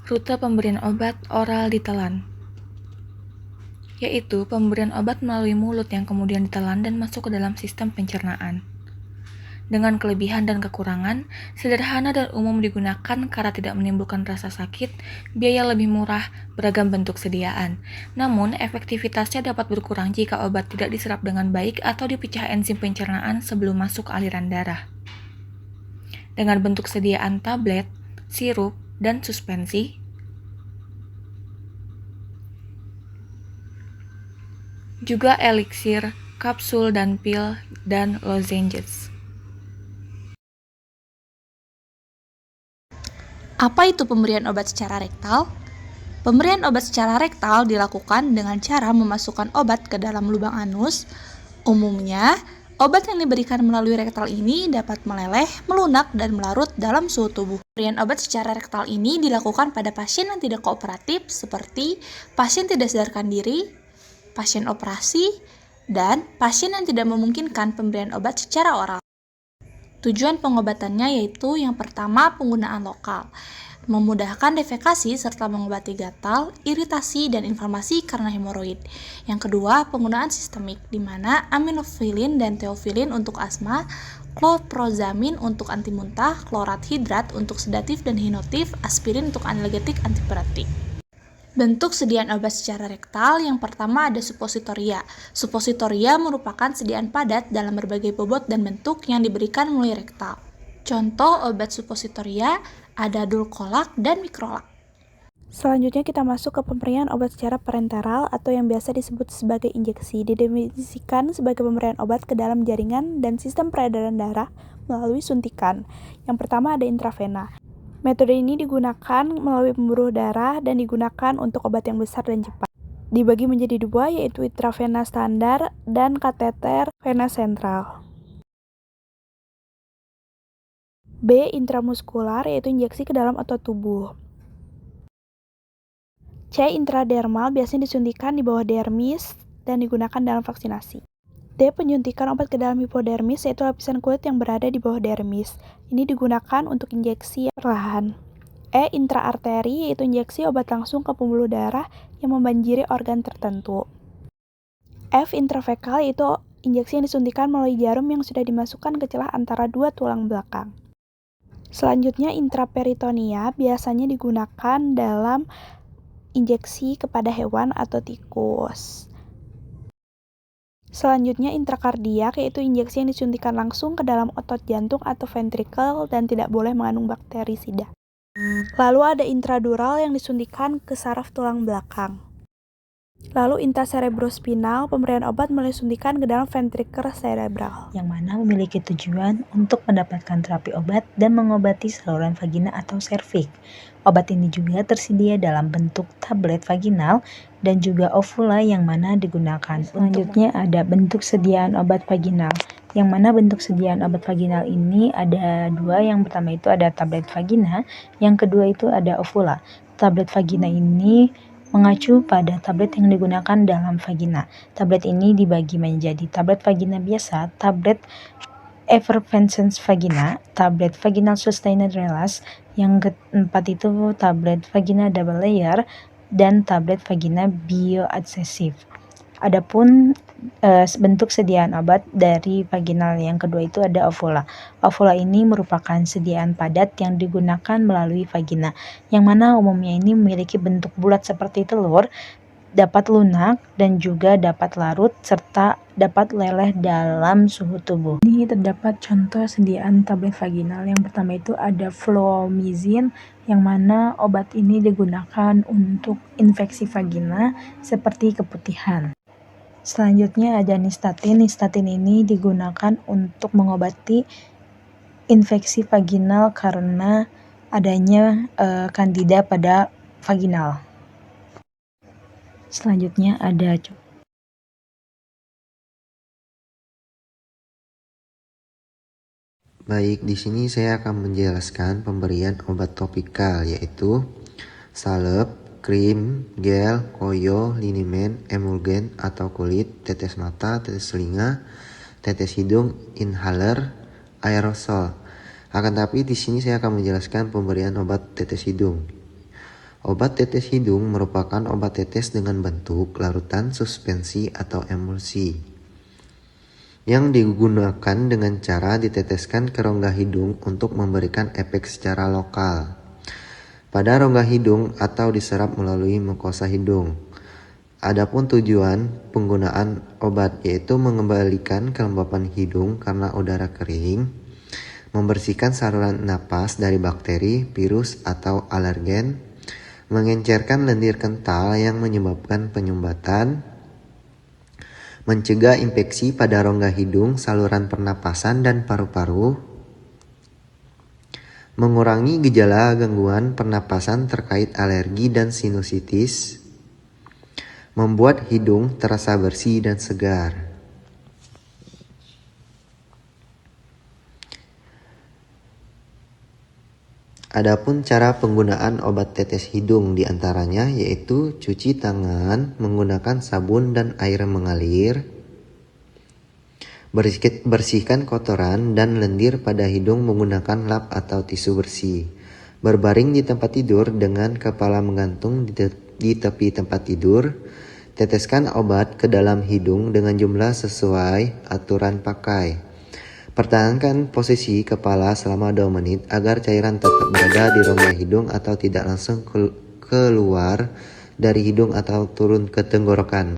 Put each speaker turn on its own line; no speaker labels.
Rute pemberian obat oral ditelan, yaitu pemberian obat melalui mulut yang kemudian ditelan dan masuk ke dalam sistem pencernaan. Dengan kelebihan dan kekurangan, sederhana dan umum digunakan karena tidak menimbulkan rasa sakit, biaya lebih murah, beragam bentuk sediaan. Namun, efektivitasnya dapat berkurang jika obat tidak diserap dengan baik atau dipecah enzim pencernaan sebelum masuk ke aliran darah. Dengan bentuk sediaan tablet, sirup, dan suspensi, juga eliksir, kapsul dan pil, dan lozenges.
Apa itu pemberian obat secara rektal? Pemberian obat secara rektal dilakukan dengan cara memasukkan obat ke dalam lubang anus. Umumnya, obat yang diberikan melalui rektal ini dapat meleleh, melunak, dan melarut dalam suhu tubuh. Pemberian obat secara rektal ini dilakukan pada pasien yang tidak kooperatif seperti pasien tidak sadarkan diri, pasien operasi, dan pasien yang tidak memungkinkan pemberian obat secara oral. Tujuan pengobatannya yaitu yang pertama penggunaan lokal, memudahkan defekasi serta mengobati gatal, iritasi, dan inflamasi karena hemoroid. Yang kedua, penggunaan sistemik, di mana aminofilin dan teofilin untuk asma, chlorprozamin untuk anti muntah, klorat hidrat untuk sedatif dan hinotif, aspirin untuk analgetik antipiretik. Bentuk sediaan obat secara rektal yang pertama ada suppositoria. Suppositoria merupakan sediaan padat dalam berbagai bobot dan bentuk yang diberikan melalui rektal. Contoh obat suppositoria ada dulkolak dan mikrolak.
Selanjutnya kita masuk ke pemberian obat secara parenteral atau yang biasa disebut sebagai injeksi. Didefinisikan sebagai pemberian obat ke dalam jaringan dan sistem peredaran darah melalui suntikan. Yang pertama ada intravena. Metode ini digunakan melalui pembuluh darah dan digunakan untuk obat yang besar dan cepat. Dibagi menjadi dua, yaitu intravena standar dan kateter vena sentral. B. Intramuskular, yaitu injeksi ke dalam otot tubuh. C. Intradermal, biasanya disuntikan di bawah dermis dan digunakan dalam vaksinasi. D. Penyuntikan obat ke dalam hipodermis, yaitu lapisan kulit yang berada di bawah dermis. Ini digunakan untuk injeksi perlahan. E. Intraarteri, yaitu injeksi obat langsung ke pembuluh darah yang membanjiri organ tertentu. F. Intravekal, yaitu injeksi yang disuntikan melalui jarum yang sudah dimasukkan ke celah antara dua tulang belakang. Selanjutnya, intraperitonia biasanya digunakan dalam injeksi kepada hewan atau tikus. Selanjutnya, intrakardiak, yaitu injeksi yang disuntikan langsung ke dalam otot jantung atau ventrikel dan tidak boleh mengandung bakterisida. Lalu ada intradural yang disuntikan ke saraf tulang belakang. Lalu intracerebrospinal, pemberian obat melalui suntikan ke dalam ventrikel cerebral,
yang mana memiliki tujuan untuk mendapatkan terapi obat dan mengobati saluran vagina atau serviks. Obat ini juga tersedia dalam bentuk tablet vaginal dan juga ovula yang mana digunakan. Selanjutnya ada bentuk sediaan obat vaginal, yang mana bentuk sediaan obat vaginal ini ada dua. Yang pertama itu ada tablet vagina, yang kedua itu ada ovula. Tablet vagina ini mengacu pada tablet yang digunakan dalam vagina. Tablet ini dibagi menjadi tablet vagina biasa, tablet effervescent vagina, tablet vaginal sustained release, yang keempat itu tablet vagina double layer, dan tablet vagina bioadhesive. Adapun bentuk sediaan obat dari vaginal yang kedua itu ada ovula. Ovula ini merupakan sediaan padat yang digunakan melalui vagina, yang mana umumnya ini memiliki bentuk bulat seperti telur, dapat lunak dan juga dapat larut serta dapat leleh dalam suhu tubuh. Ini terdapat contoh sediaan tablet vaginal. Yang pertama itu ada fluomycin, yang mana obat ini digunakan untuk infeksi vagina seperti keputihan. Selanjutnya ada nistatin. Nistatin ini digunakan untuk mengobati infeksi vaginal karena adanya kandida pada vaginal. Selanjutnya ada
Baik, di sini saya akan menjelaskan pemberian obat topikal yaitu salep, krim, gel, koyo, liniment, emulgen atau kulit, tetes mata, tetes telinga, tetes hidung, inhaler, aerosol. Akan tapi di sini saya akan menjelaskan pemberian obat tetes hidung. Obat tetes hidung merupakan obat tetes dengan bentuk larutan suspensi atau emulsi yang digunakan dengan cara diteteskan ke rongga hidung untuk memberikan efek secara lokal pada rongga hidung atau diserap melalui mukosa hidung. Adapun tujuan penggunaan obat yaitu mengembalikan kelembapan hidung karena udara kering, membersihkan saluran napas dari bakteri, virus, atau alergen, mengencerkan lendir kental yang menyebabkan penyumbatan, mencegah infeksi pada rongga hidung, saluran pernapasan, dan paru-paru, mengurangi gejala gangguan pernapasan terkait alergi dan sinusitis, membuat hidung terasa bersih dan segar. Adapun cara penggunaan obat tetes hidung diantaranya yaitu cuci tangan menggunakan sabun dan air mengalir, bersihkan kotoran dan lendir pada hidung menggunakan lap atau tisu bersih, berbaring di tempat tidur dengan kepala menggantung di tepi tempat tidur, teteskan obat ke dalam hidung dengan jumlah sesuai aturan pakai. Pertahankan posisi kepala selama 2 menit agar cairan tetap berada di rongga hidung atau tidak langsung keluar dari hidung atau turun ke tenggorokan.